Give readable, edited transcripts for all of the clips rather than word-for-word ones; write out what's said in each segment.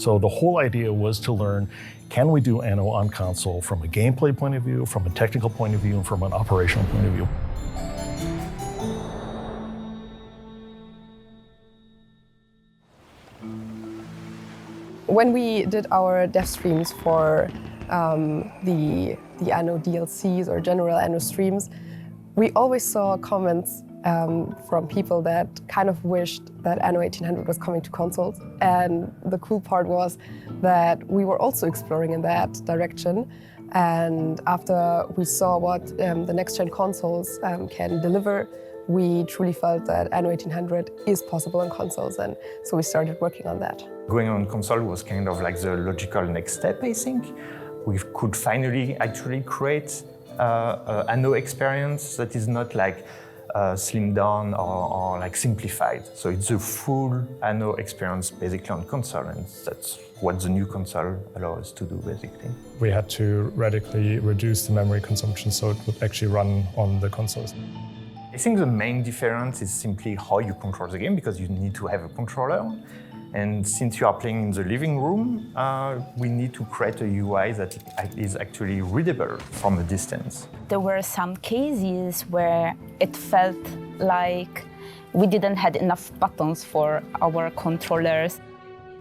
So the whole idea was to learn, can we do Anno on console from a gameplay point of view, from a technical point of view, and from an operational point of view. When we did our dev streams for the Anno DLCs or general Anno streams, we always saw comments from people that kind of wished that Anno 1800 was coming to consoles. And the cool part was that we were also exploring in that direction. And after we saw what the next-gen consoles can deliver, we truly felt that Anno 1800 is possible on consoles, and so we started working on that. Going on console was kind of like the logical next step, I think. We could finally actually create an Anno experience that is not like slimmed down or like simplified. So it's a full Anno experience basically on console, and that's what the new console allows us to do basically. We had to radically reduce the memory consumption so it would actually run on the consoles. I think the main difference is simply how you control the game, because you need to have a controller. And since you are playing in the living room, we need to create a UI that is actually readable from a distance. There were some cases where it felt like we didn't have enough buttons for our controllers.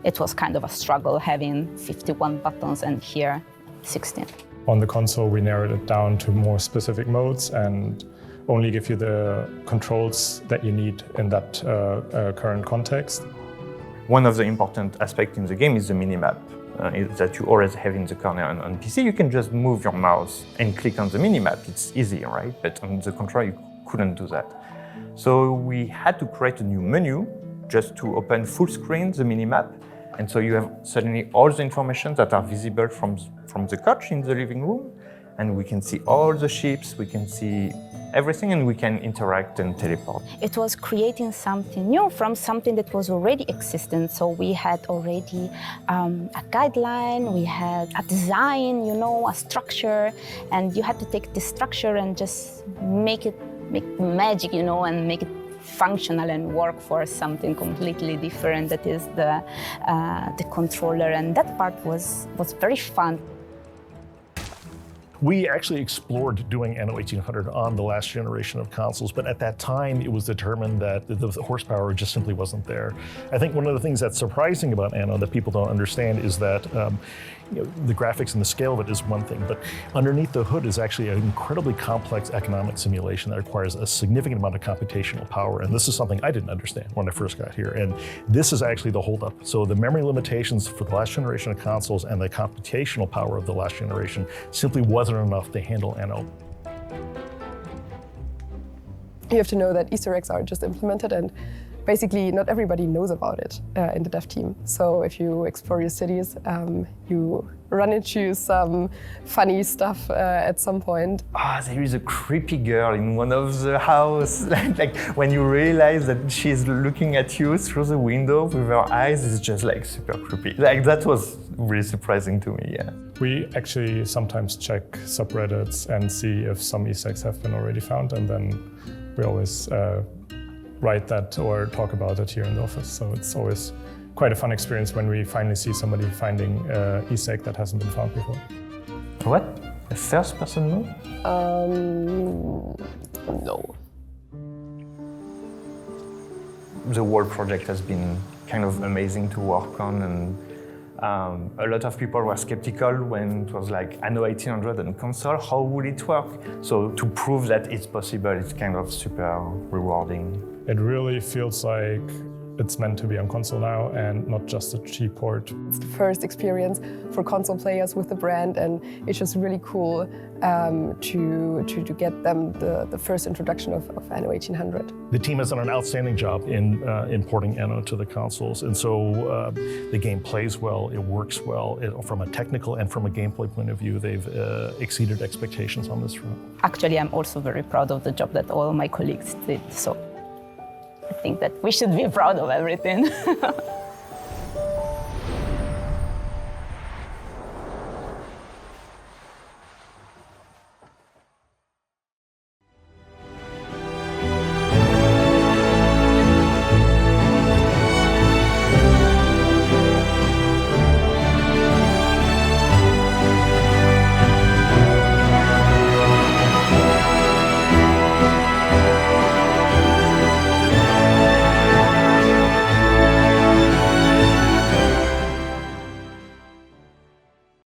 It was kind of a struggle having 51 buttons and here 16. On the console, we narrowed it down to more specific modes and only give you the controls that you need in that current context. One of the important aspects in the game is the minimap that you always have in the corner. On PC, you can just move your mouse and click on the minimap. It's easy, right? But on the controller, you couldn't do that. So we had to create a new menu just to open full screen the minimap. And so you have suddenly all the information that are visible from the couch in the living room. And we can see all the ships, we can see everything, and we can interact and teleport. It was creating something new from something that was already existent. So we had already a guideline, we had a design, you know, a structure, and you had to take this structure and just make magic, you know, and make it functional and work for something completely different. That is the controller, and that part was very fun. We actually explored doing Anno 1800 on the last generation of consoles, but at that time it was determined that the horsepower just simply wasn't there. I think one of the things that's surprising about Anno that people don't understand is that you know, the graphics and the scale of it is one thing, but underneath the hood is actually an incredibly complex economic simulation that requires a significant amount of computational power, and this is something I didn't understand when I first got here, and this is actually the holdup. So the memory limitations for the last generation of consoles and the computational power of the last generation simply wasn't enough to handle Anno. You have to know that Easter eggs are just implemented, and basically not everybody knows about it in the dev team. So if you explore your cities, you run into some funny stuff at some point. There is a creepy girl in one of the houses. like when you realize that she's looking at you through the window with her eyes, it's just like super creepy. Like that was really surprising to me, yeah. We actually sometimes check subreddits and see if some Easter eggs have been already found, and then we always write that or talk about it here in the office. So it's always quite a fun experience when we finally see somebody finding an Easter egg that hasn't been found before. What? A first-person mode? No. The whole project has been kind of amazing to work on, and a lot of people were skeptical when it was like Anno 1800 on console, how would it work? So to prove that it's possible, it's kind of super rewarding. It really feels like it's meant to be on console now and not just a cheap port. It's the first experience for console players with the brand, and it's just really cool to get them the first introduction of Anno 1800. The team has done an outstanding job in importing Anno to the consoles, and so the game plays well, it works well. From a technical and from a gameplay point of view, they've exceeded expectations on this front. Actually, I'm also very proud of the job that all my colleagues did. So I think that we should be proud of everything.